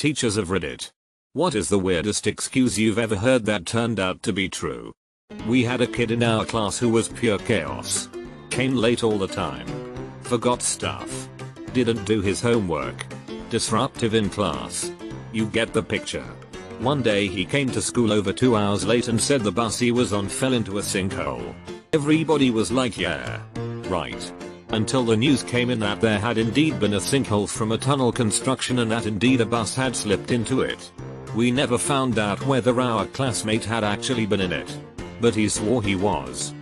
Teachers of Reddit. What is the weirdest excuse you've ever heard that turned out to be true? We had a kid in our class who was pure chaos. Came late all the time. Forgot stuff. Didn't do his homework. Disruptive in class. You get the picture. One day he came to school over 2 hours late and said the bus he was on fell into a sinkhole. Everybody was like, yeah. Right. Until the news came in that there had indeed been a sinkhole from a tunnel construction and that indeed a bus had slipped into it. We never found out whether our classmate had actually been in it. But he swore he was.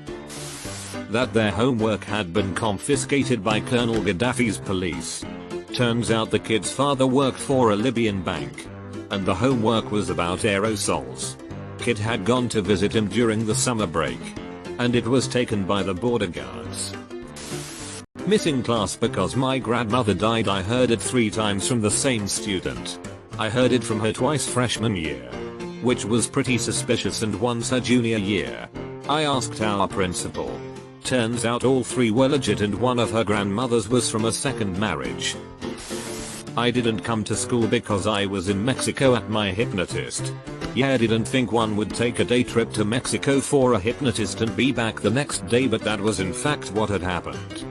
That their homework had been confiscated by Colonel Gaddafi's police. Turns out the kid's father worked for a Libyan bank. And the homework was about aerosols. Kid had gone to visit him during the summer break. And it was taken by the border guards. Missing class because my grandmother died. I heard it 3 times from the same student. I heard it from her twice freshman year. Which was pretty suspicious, and once her junior year. I asked our principal. Turns out all 3 were legit and one of her grandmothers was from a second marriage. I didn't come to school because I was in Mexico at my hypnotist. Yeah, didn't think one would take a day trip to Mexico for a hypnotist and be back the next day, but that was in fact what had happened.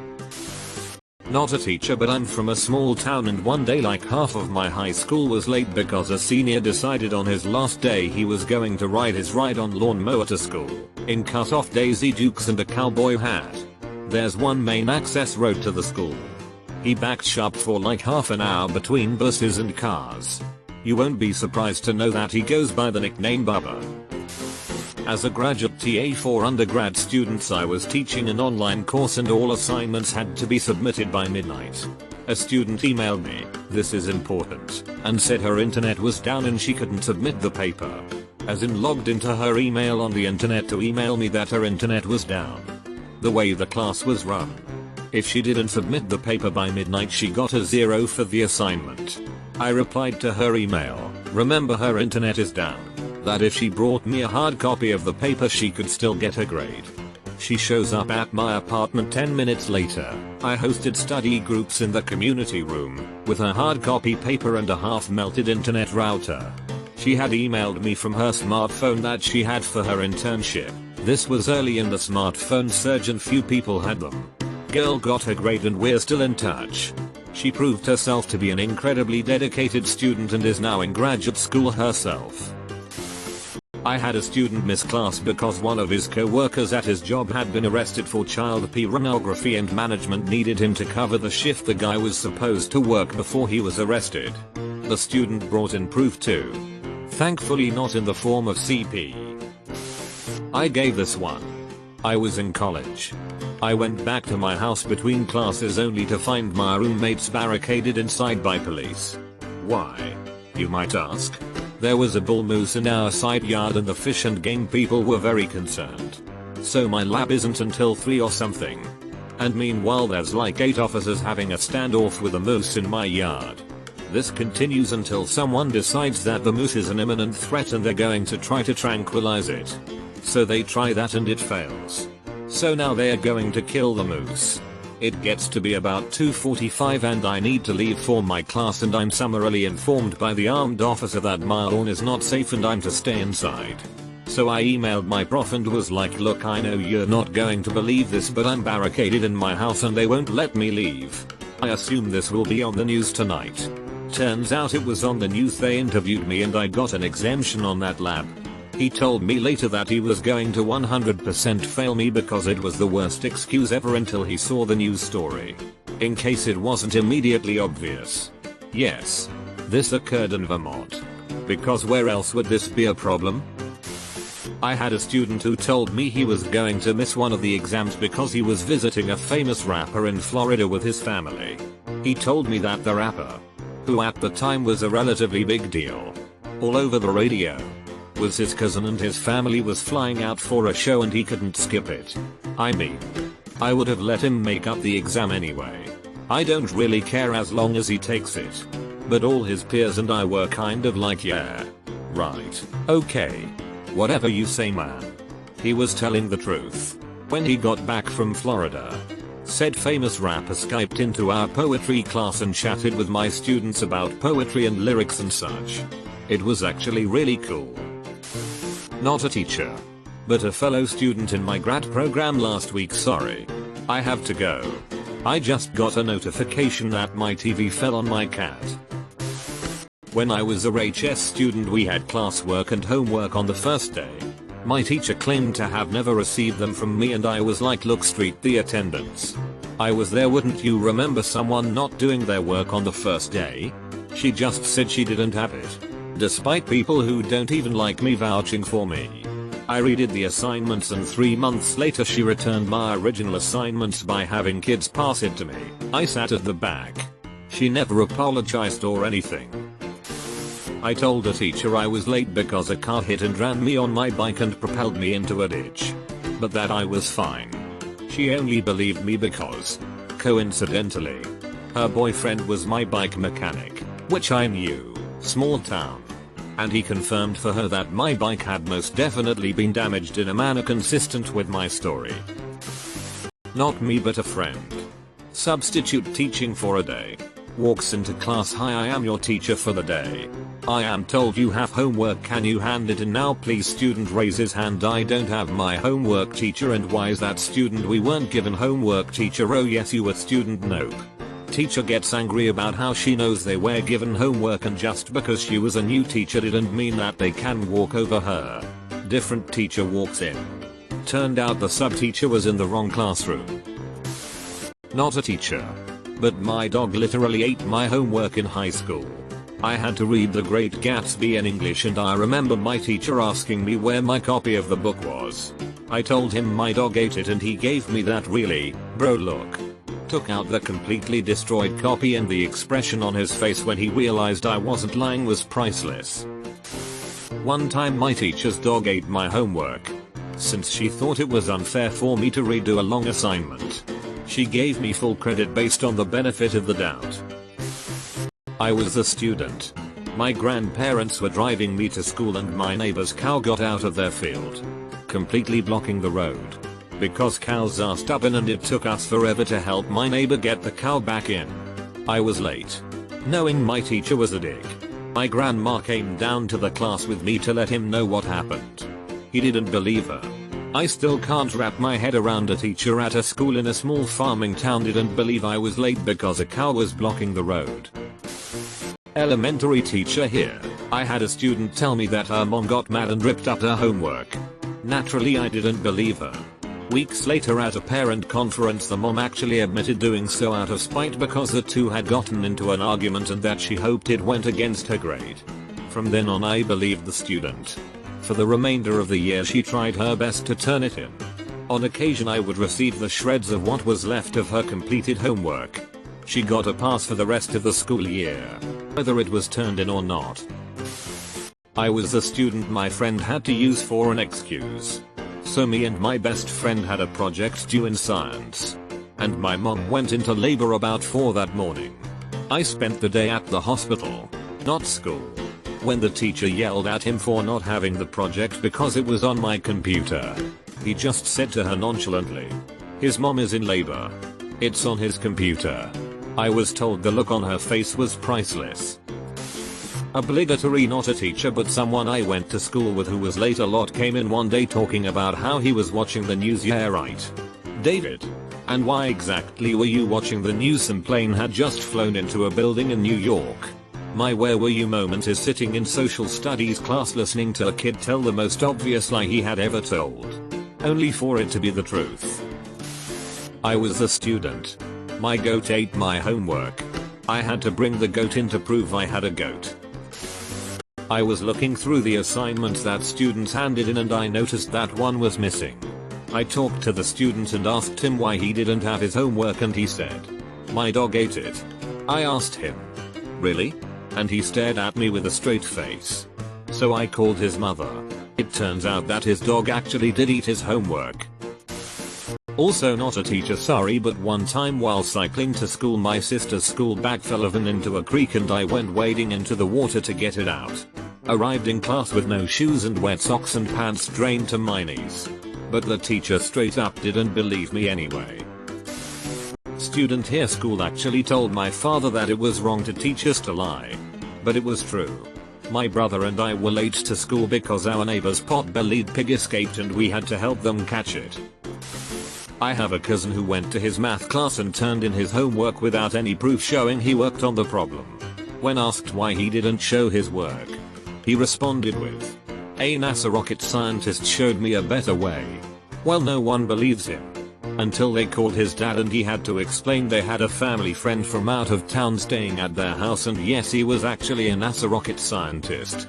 Not a teacher, but I'm from a small town, and one day like half of my high school was late because a senior decided on his last day he was going to ride his ride-on lawnmower to school, in cut-off Daisy Dukes and a cowboy hat. There's one main access road to the school. He backed up for like half an hour between buses and cars. You won't be surprised to know that he goes by the nickname Bubba. As a graduate TA for undergrad students, I was teaching an online course and all assignments had to be submitted by midnight. A student emailed me, "This is important," and said her internet was down and she couldn't submit the paper. As in logged into her email on the internet to email me that her internet was down. The way the class was run. If she didn't submit the paper by midnight, she got a 0 for the assignment. I replied to her email, "Remember, her internet is down. That if she brought me a hard copy of the paper she could still get a grade." She shows up at my apartment 10 minutes later. I hosted study groups in the community room, with a hard copy paper and a half melted internet router. She had emailed me from her smartphone that she had for her internship. This was early in the smartphone surge and few people had them. Girl got her grade and we're still in touch. She proved herself to be an incredibly dedicated student and is now in graduate school herself. I had a student miss class because one of his co-workers at his job had been arrested for child pornography and management needed him to cover the shift the guy was supposed to work before he was arrested. The student brought in proof too. Thankfully not in the form of CP. I gave this one. I was in college. I went back to my house between classes only to find my roommates barricaded inside by police. Why? You might ask. There was a bull moose in our side yard and the fish and game people were very concerned. So my lab isn't until 3 or something. And meanwhile there's like 8 officers having a standoff with a moose in my yard. This continues until someone decides that the moose is an imminent threat and they're going to try to tranquilize it. So they try that and it fails. So now they're going to kill the moose. It gets to be about 2:45 and I need to leave for my class, and I'm summarily informed by the armed officer that my lawn is not safe and I'm to stay inside. So I emailed my prof and was like, "Look, I know you're not going to believe this, but I'm barricaded in my house and they won't let me leave. I assume this will be on the news tonight." Turns out it was on the news. They interviewed me and I got an exemption on that lab. He told me later that he was going to 100% fail me because it was the worst excuse ever until he saw the news story. In case it wasn't immediately obvious. Yes. This occurred in Vermont. Because where else would this be a problem? I had a student who told me he was going to miss one of the exams because he was visiting a famous rapper in Florida with his family. He told me that the rapper, who at the time was a relatively big deal, all over the radio, was his cousin and his family was flying out for a show and he couldn't skip it. I mean, I would have let him make up the exam anyway. I don't really care as long as he takes it. But all his peers and I were kind of like, yeah. Right. Okay. Whatever you say, man. He was telling the truth. When he got back from Florida, Said famous rapper Skyped into our poetry class and chatted with my students about poetry and lyrics and such. It was actually really cool. Not a teacher, but a fellow student in my grad program last week. Sorry, I have to go. I just got a notification that my TV fell on my cat. When I was a HS student, we had classwork and homework on the first day. My teacher claimed to have never received them from me, and I was like, look, street the attendance. I was there, wouldn't you remember someone not doing their work on the first day? She just said she didn't have it. Despite people who don't even like me vouching for me. I redid the assignments, and 3 months later she returned my original assignments by having kids pass it to me. I sat at the back. She never apologized or anything. I told a teacher I was late because a car hit and ran me on my bike and propelled me into a ditch. But that I was fine. She only believed me because, coincidentally, her boyfriend was my bike mechanic, which I knew, small town. And he confirmed for her that my bike had most definitely been damaged in a manner consistent with my story. Not me, but a friend. Substitute teaching for a day. Walks into class, hi, I am your teacher for the day. I am told you have homework, can you hand it in now please? Student raises hand, I don't have my homework, teacher. And why is that? Student, we weren't given homework, teacher. Oh yes you were. Student, nope. Teacher gets angry about how she knows they were given homework, and just because she was a new teacher didn't mean that they can walk over her. Different teacher walks in. Turned out the sub teacher was in the wrong classroom. Not a teacher, but my dog literally ate my homework in high school. I had to read The Great Gatsby in English, and I remember my teacher asking me where my copy of the book was. I told him my dog ate it, and he gave me that really, bro look. Took out the completely destroyed copy, and the expression on his face when he realized I wasn't lying was priceless. One time my teacher's dog ate my homework. Since she thought it was unfair for me to redo a long assignment, she gave me full credit based on the benefit of the doubt. I was a student. My grandparents were driving me to school, and my neighbor's cow got out of their field, completely blocking the road. Because cows are stubborn, and it took us forever to help my neighbor get the cow back in. I was late. Knowing my teacher was a dick, my grandma came down to the class with me to let him know what happened. He didn't believe her. I still can't wrap my head around a teacher at a school in a small farming town didn't believe I was late because a cow was blocking the road. Elementary teacher here. I had a student tell me that her mom got mad and ripped up her homework. Naturally I didn't believe her. Weeks later at a parent conference, the mom actually admitted doing so out of spite because the two had gotten into an argument and that she hoped it went against her grade. From then on I believed the student. For the remainder of the year she tried her best to turn it in. On occasion I would receive the shreds of what was left of her completed homework. She got a pass for the rest of the school year, whether it was turned in or not. I was the student my friend had to use for an excuse. So me and my best friend had a project due in science. And my mom went into labor about 4 that morning. I spent the day at the hospital, not school. When the teacher yelled at him for not having the project because it was on my computer, he just said to her nonchalantly, "His mom is in labor. It's on his computer." I was told the look on her face was priceless. Obligatory, not a teacher but someone I went to school with who was late a lot, came in one day talking about how he was watching the news. Yeah right. David. And why exactly were you watching the news? Some plane had just flown into a building in New York. My where were you moment is sitting in social studies class listening to a kid tell the most obvious lie he had ever told, only for it to be the truth. I was the student. My goat ate my homework. I had to bring the goat in to prove I had a goat. I was looking through the assignments that students handed in and I noticed that one was missing. I talked to the student and asked him why he didn't have his homework, and he said, "My dog ate it." I asked him, "Really?" And he stared at me with a straight face. So I called his mother. It turns out that his dog actually did eat his homework. Also not a teacher, sorry, but one time while cycling to school my sister's school bag fell into a creek and I went wading into the water to get it out. Arrived in class with no shoes and wet socks and pants drained to my knees. But the teacher straight up didn't believe me anyway. student here. School actually told my father that it was wrong to teach us to lie. But it was true. My brother and I were late to school because our neighbor's pot-bellied pig escaped and we had to help them catch it. I have a cousin who went to his math class and turned in his homework without any proof showing he worked on the problem. When asked why he didn't show his work, he responded with, "A NASA rocket scientist showed me a better way." Well, no one believes him. Until they called his dad and he had to explain they had a family friend from out of town staying at their house, and yes, he was actually a NASA rocket scientist.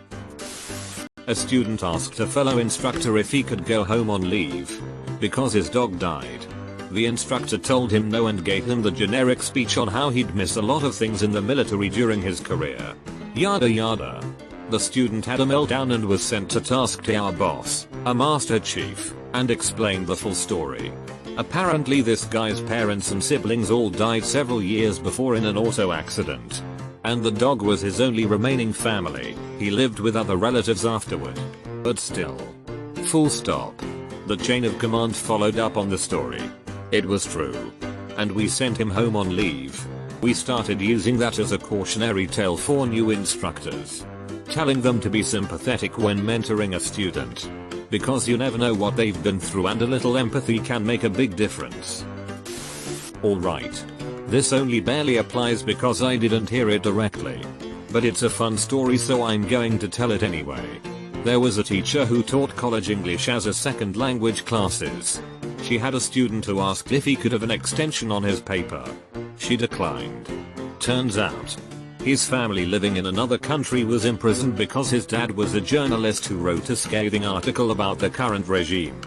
A student asked a fellow instructor if he could go home on leave because his dog died. The instructor told him no and gave him the generic speech on how he'd miss a lot of things in the military during his career. Yada yada. The student had a meltdown and was sent to task to our boss, a master chief, and explained the full story. Apparently this guy's parents and siblings all died several years before in an auto accident. And the dog was his only remaining family. He lived with other relatives afterward. But still. Full stop. The chain of command followed up on the story. It was true. And we sent him home on leave. We started using that as a cautionary tale for new instructors, telling them to be sympathetic when mentoring a student, because you never know what they've been through and a little empathy can make a big difference. Alright. This only barely applies because I didn't hear it directly. But it's a fun story, so I'm going to tell it anyway. There was a teacher who taught college English as a second language classes. She had a student who asked if he could have an extension on his paper. She declined. Turns out, his family living in another country was imprisoned because his dad was a journalist who wrote a scathing article about the current regime.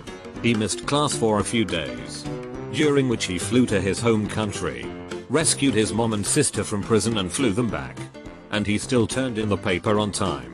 He missed class for a few days, during which he flew to his home country, rescued his mom and sister from prison and flew them back. And he still turned in the paper on time.